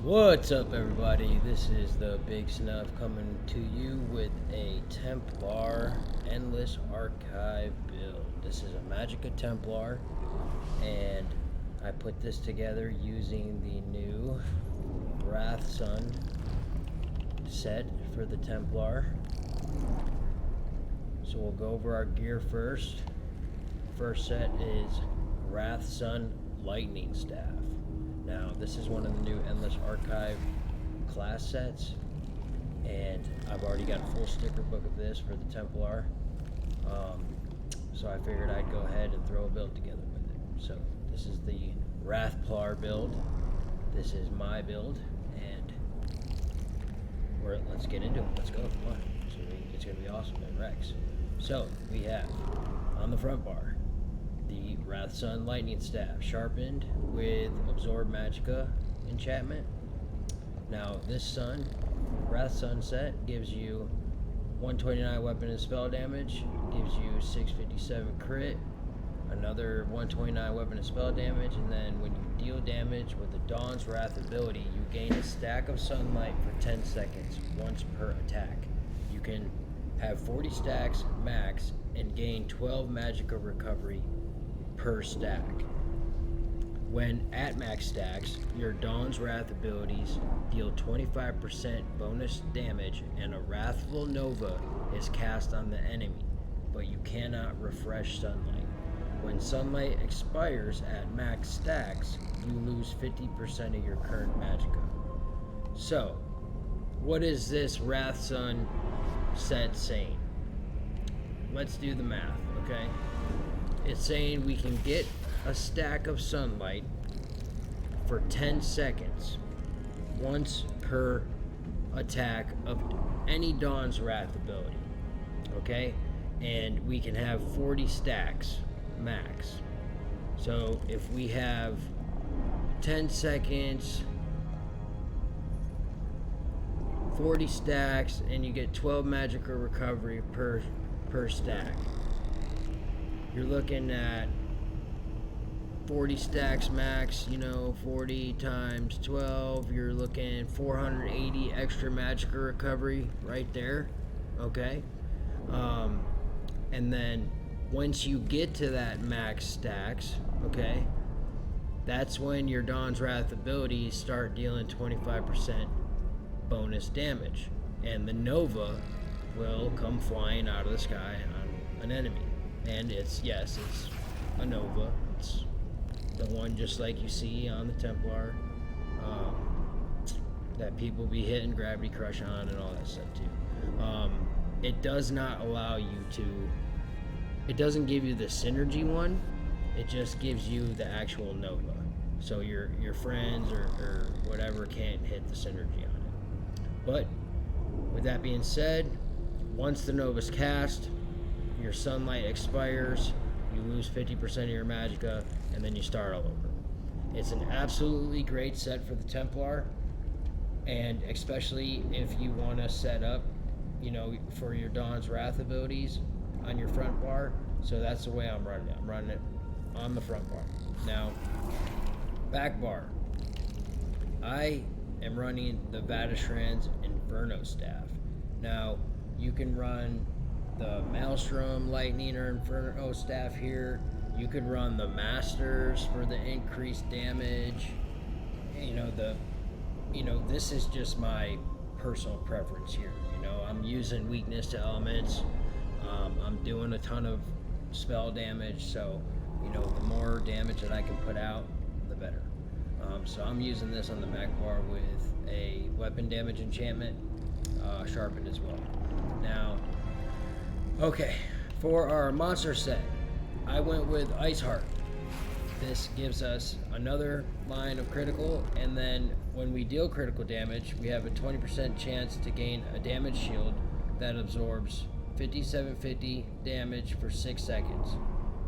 What's up, everybody? This is the Big Snuff coming to you with a Templar Endless Archive build. This is a Magicka Templar, and I put this together using the new Wrathsun set for the Templar. So we'll go over our gear first. First set is Wrathsun Lightning Staff. Now, this is one of the new Endless Archive class sets, and I've already got a full sticker book of this for the Templar, so I figured I'd go ahead and throw a build together with it. So, this is the Wrathplar build. This is my build, and let's get into it. Let's go. Come on. It's going to be awesome and Rex. So, we have, on the front bar, the Wrathsun Lightning Staff Sharpened with Absorb Magicka enchantment. Now, this Wrathsun set gives you 129 weapon and spell damage, gives you 657 crit, another 129 weapon and spell damage, and then when you deal damage with the Dawn's Wrath ability, you gain a stack of sunlight for 10 seconds, once per attack. You can have 40 stacks max and gain 12 Magicka recovery per stack. When at max stacks, your Dawn's Wrath abilities deal 25% bonus damage, and a Wrathful Nova is cast on the enemy, but you cannot refresh sunlight. When sunlight expires at max stacks, you lose 50% of your current Magicka. So, what is this Wrathsun set saying? Let's do the math, okay? It's saying we can get a stack of sunlight for 10 seconds once per attack of any Dawn's Wrath ability, okay? And we can have 40 stacks max. So if we have 10 seconds, 40 stacks, and you get 12 Magicka recovery per stack, you're looking at 40 stacks max, 40 times 12, you're looking at 480 extra Magicka recovery right there, okay? And then once you get to that max stacks, okay, that's when your Dawn's Wrath abilities start dealing 25% bonus damage, and the Nova will come flying out of the sky on an enemy. And it's a Nova. It's the one just like you see on the Templar, that people be hitting Gravity Crush on and all that stuff too. It does not allow you to, it doesn't give you the synergy one, it just gives you the actual Nova. So your friends or whatever can't hit the synergy on it. But with that being said, once the Nova's cast, your sunlight expires, you lose 50% of your Magicka, and then you start all over. It's an absolutely great set for the Templar, and especially if you want to set up, for your Dawn's Wrath abilities on your front bar. So that's the way I'm running it. I'm running it on the front bar. Now, back bar, I am running the Vateshran's Inferno staff. Now, you can run the Maelstrom Lightning or Inferno staff here. You could run the Masters for the increased damage. This is just my personal preference here. I'm using weakness to elements. I'm doing a ton of spell damage, so the more damage that I can put out, the better. So I'm using this on the back bar with a Weapon Damage Enchantment sharpened as well. Now, okay, for our monster set, I went with Iceheart. This gives us another line of critical, and then when we deal critical damage, we have a 20% chance to gain a damage shield that absorbs 5750 damage for 6 seconds.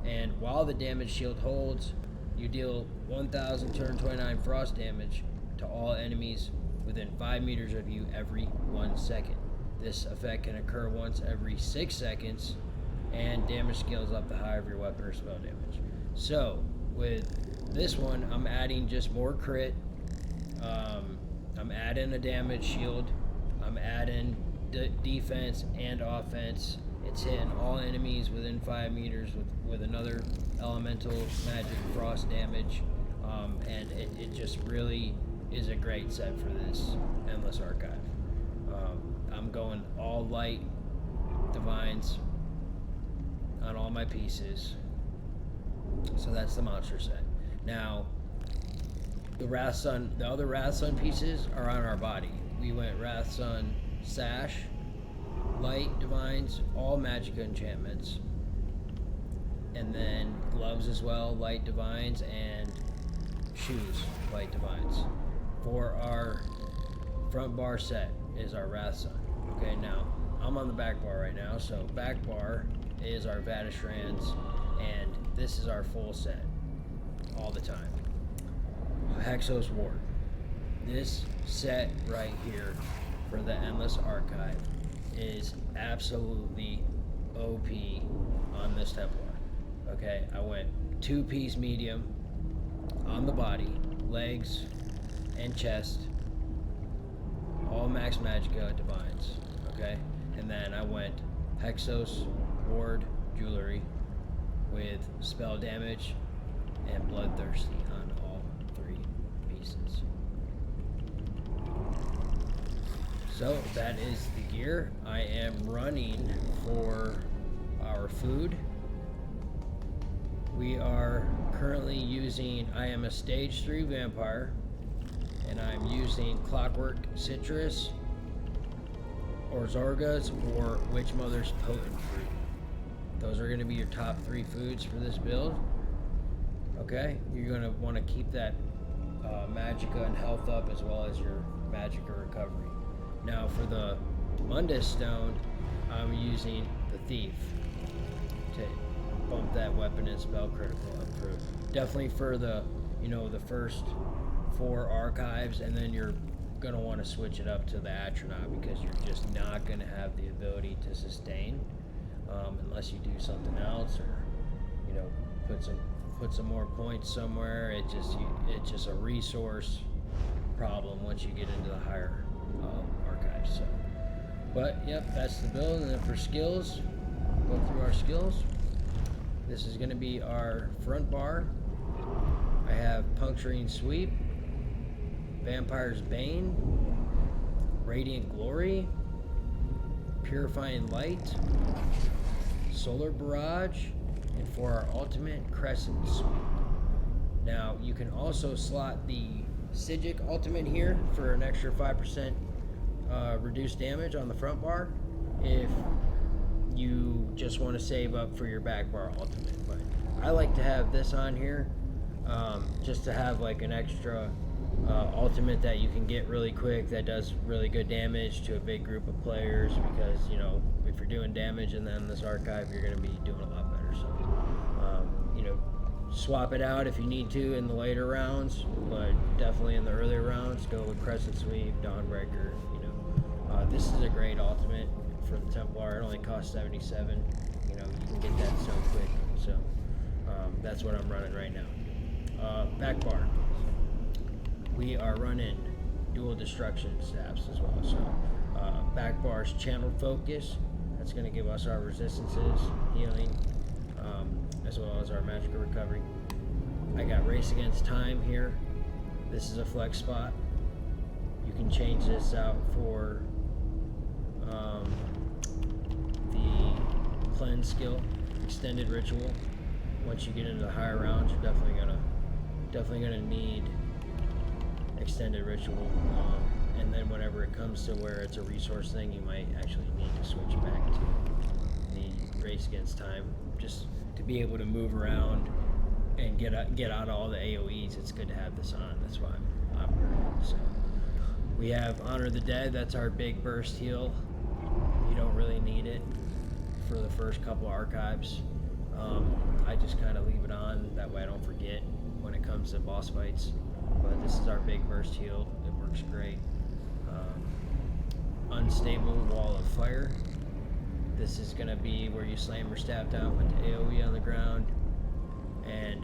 And while the damage shield holds, you deal 1,229 frost damage to all enemies within 5 meters of you every 1 second. This effect can occur once every 6 seconds, and damage scales up the higher of your weapon or spell damage. So, with this one, I'm adding just more crit. I'm adding a damage shield. I'm adding defense and offense. It's hitting all enemies within 5 meters with another elemental magic frost damage. And it just really is a great set for this Endless Archive. I'm going all light divines on all my pieces. So that's the monster set. Now, the other Wrathsun pieces are on our body. We went Wrathsun Sash, light divines, all Magicka enchantments, and then gloves as well, light divines, and shoes, light divines. For our front bar set is our Wrathsun. Okay, now I'm on the back bar right now, so back bar is our Vateshrans, and this is our full set all the time. Hexos Ward. This set right here for the Endless Archive is absolutely OP on this Templar. Okay, I went 2-piece medium on the body, legs, and chest, all max Magicka divines. Okay, and then I went Hexos Ward Jewelry with Spell Damage and Bloodthirsty on all 3 pieces. So that is the gear. I am running for our food. We are currently using, I am a stage 3 vampire, and I'm using Clockwork Citrus, or Zorga's, or Witch Mother's Potent Fruit. Those are going to be your top 3 foods for this build. Okay, you're going to want to keep that Magicka and health up, as well as your Magicka recovery. Now for the Mundus Stone, I'm using the Thief to bump that weapon and spell critical up through. Definitely for the, the first 4 archives, and then you're going to want to switch it up to the Astronaut, because you're just not going to have the ability to sustain unless you do something else, or put some more points somewhere. It's just a resource problem once you get into the higher archives. So, but yep, that's the build. And then for skills, go through our skills. This is going to be our front bar. I have Puncturing Sweep, Vampire's Bane, Radiant Glory, Purifying Light, Solar Barrage, and for our ultimate, Crescent Sweep. Now, you can also slot the Psijic ultimate here for an extra 5% reduced damage on the front bar if you just want to save up for your back bar ultimate. But I like to have this on here just to have like an extra ultimate that you can get really quick that does really good damage to a big group of players, because if you're doing damage and then this archive, you're going to be doing a lot better. So swap it out if you need to in the later rounds, but definitely in the earlier rounds, go with Crescent Sweep, Dawnbreaker. This is a great ultimate for the Templar. It only costs 77. You can get that so quick. So that's what I'm running right now. Back bar. We are running dual destruction staffs as well. So back bar's Channel Focus. That's going to give us our resistances, healing, as well as our Magicka recovery. I got Race Against Time here. This is a flex spot. You can change this out for the cleanse skill, extended ritual. Once you get into the higher rounds, you're definitely gonna need extended ritual. And then whenever it comes to where it's a resource thing, you might actually need to switch back to the Race Against Time, just to be able to move around and get out all the AoEs. It's good to have this on. That's why I'm operating. So we have Honor the Dead. That's our big burst heal. You don't really need it for the first couple archives. I just kind of leave it on, that way I don't forget when it comes to boss fights. But this is our big burst heal. It works great. Unstable Wall of Fire. This is going to be where you slam your staff down, put the AoE on the ground. And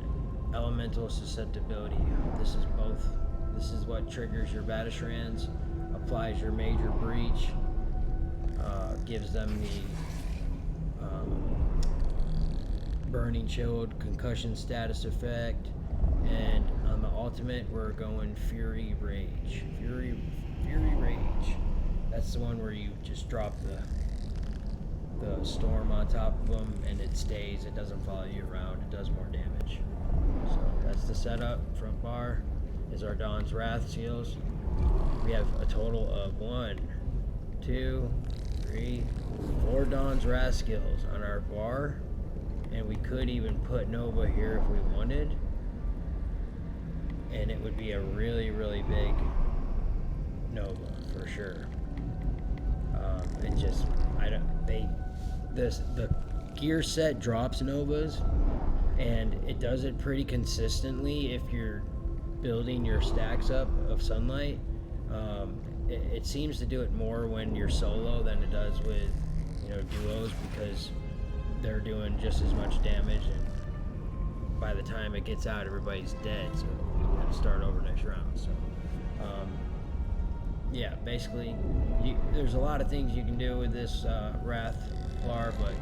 Elemental Susceptibility. This is both This is what triggers your Vateshrans, applies your major breach, gives them the burning shield, concussion status effect, and on the ultimate we're going Fury Rage. Fury Rage. That's the one where you just drop the storm on top of them and it stays. It doesn't follow you around. It does more damage. So that's the setup. Front bar is our Dawn's Wrath seals. We have a total of 1, 2, 3, 4 Dawn's Wrath skills on our bar, and we could even put Nova here if we wanted, and it would be a really, really big Nova for sure. It just, the gear set drops Novas, and it does it pretty consistently if you're building your stacks up of sunlight. It seems to do it more when you're solo than it does with, you know, duos, because they're doing just as much damage, and by the time it gets out, everybody's dead, so you have to start over next round. So yeah, basically there's a lot of things you can do with this Wrathplar, but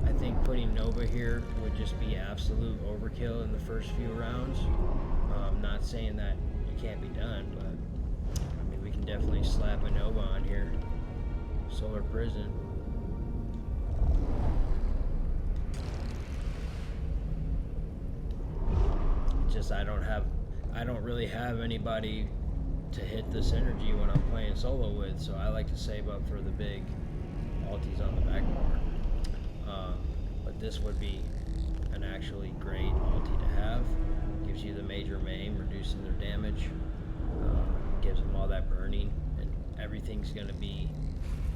I think putting Nova here would just be absolute overkill in the first few rounds. Not saying that it can't be done, but I mean, we can definitely slap a Nova on here. Solar Prison. Just I don't really have anybody to hit the synergy when I'm playing solo with, so I like to save up for the big ultis on the back bar. But this would be an actually great ulti to have. Gives you the major maim, reducing their damage, gives them all that burning, and everything's gonna be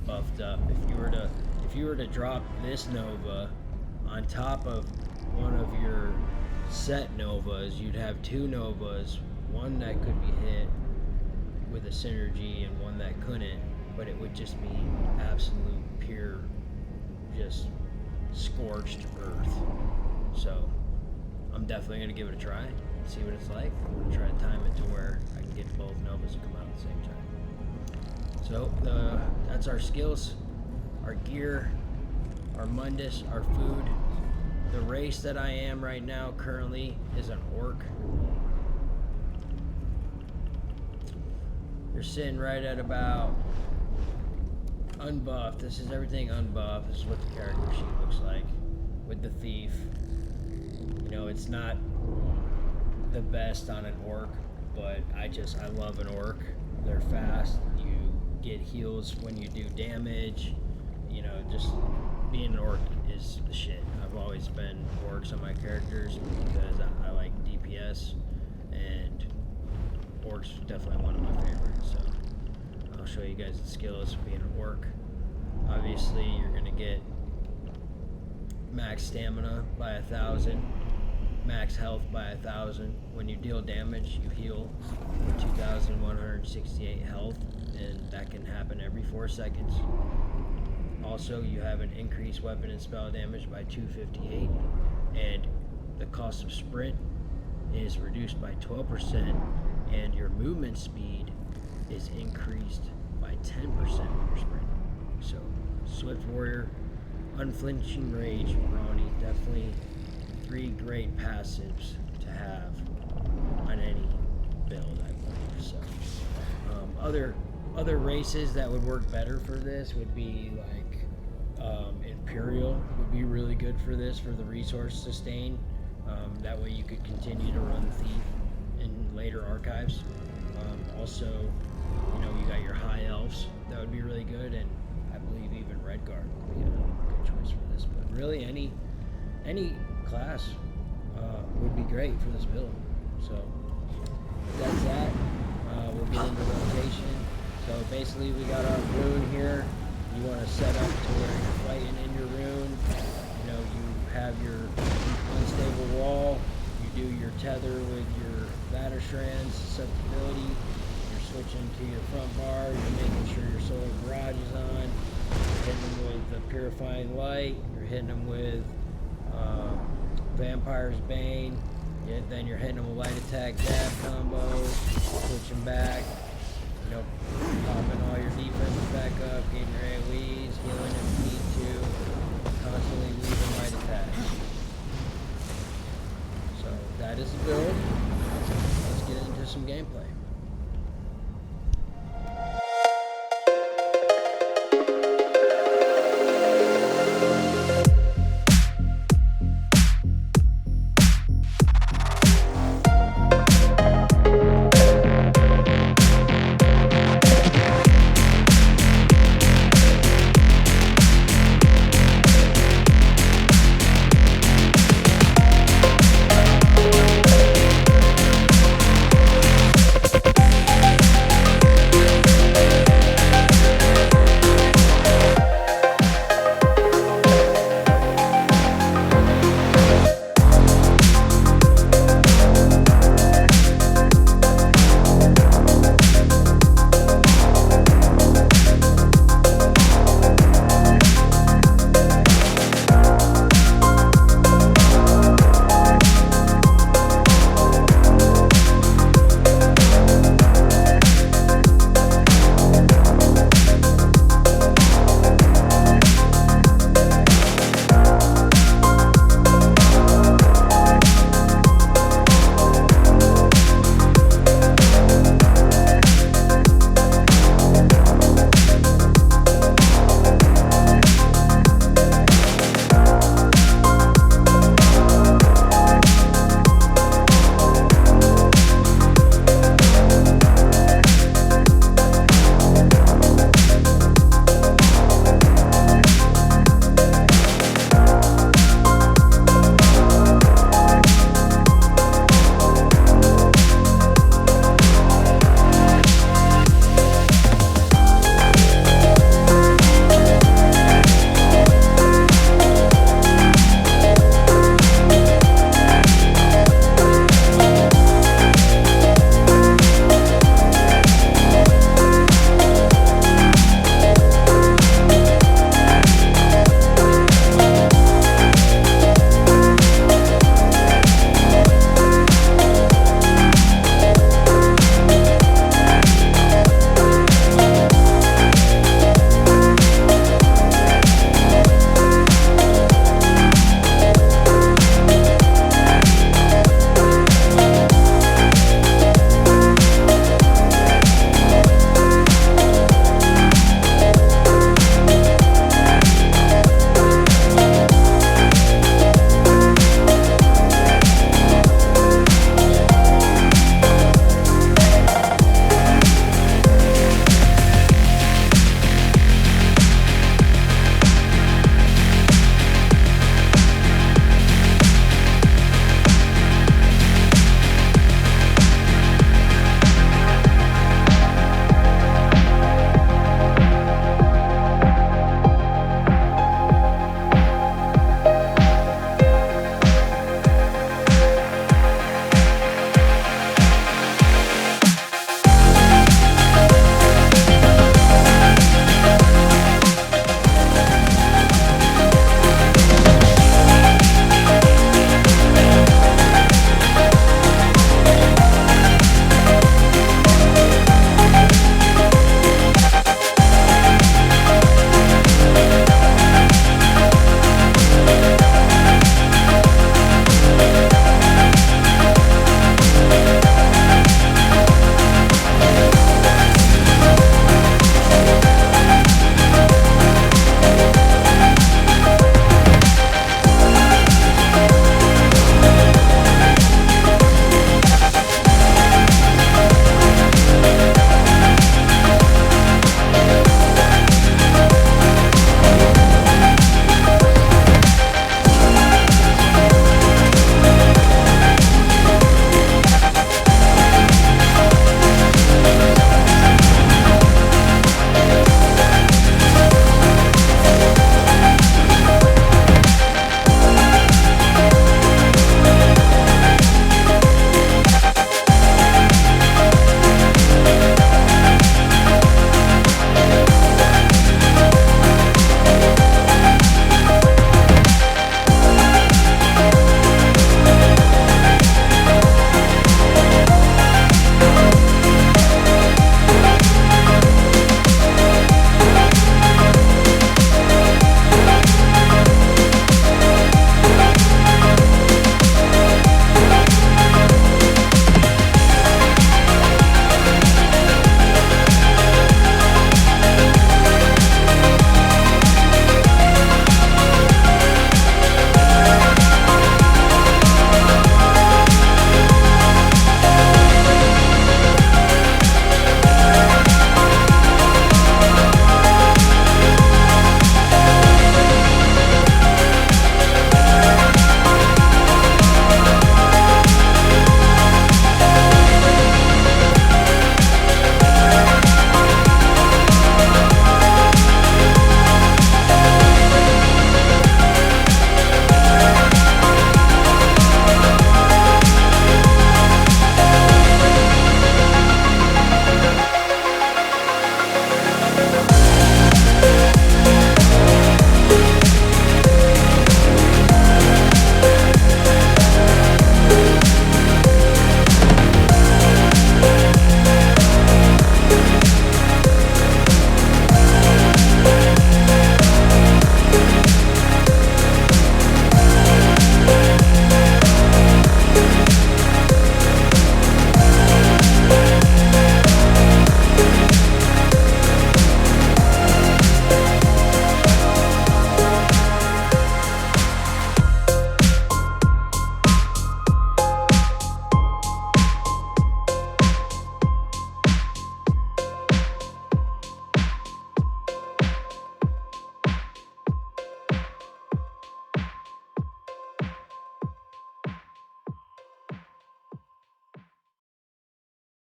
buffed up. If you were to drop this Nova on top of one of your set Novas, you'd have 2 Novas, one that could be hit with a synergy and one that couldn't, but it would just be absolute pure, just scorched earth. So I'm definitely going to give it a try, see what it's like. I'm going to try to time it to where I can get both Novas to come out at the same time. So that's our skills, our gear, our Mundus, our food. The race that I am right now currently is an orc. You're sitting right at about unbuffed. This is everything unbuffed. This is what the character sheet looks like with the thief. You know, it's not the best on an orc, but I love an orc. They're fast. You get heals when you do damage. You know, just being an orc is the shit. I've always been orcs on my characters because I like DPS, and orcs definitely one of my favorites. So I'll show you guys the skills of being an orc. Obviously, you're gonna get max stamina by 1,000, max health by 1,000. When you deal damage, you heal for 2,168 health, and that can happen every 4 seconds. Also, you have an increased weapon and spell damage by 258, and the cost of sprint is reduced by 12%, and your movement speed is increased by 10% when you're sprinting. So, Swift Warrior, Unflinching Rage, Brawny, definitely 3 great passives to have on any build, I believe. So, other races that would work better for this would be like Imperial would be really good for this, for the resource sustain. That way you could continue to run Thief in later archives. Also, you know, you got your High Elves, that would be really good, and I believe even Redguard would be a good choice for this. But really, any class would be great for this build. So that's that. We'll get into rotation. So basically, we got our rune here. You want to set up to where you're fighting in your rune. You know, you have your unstable wall. You do your tether with your Vateshran susceptibility. You're switching to your front bar. You're making sure your solar barrage is on. You're hitting them with the purifying light. You're hitting them with Vampire's Bane. Then you're hitting them with light attack, dab combos, switching back, you know, popping all your defenses back up, getting your AoEs, healing if you need to, constantly leaving light attacks. So that is the build. Let's get into some gameplay.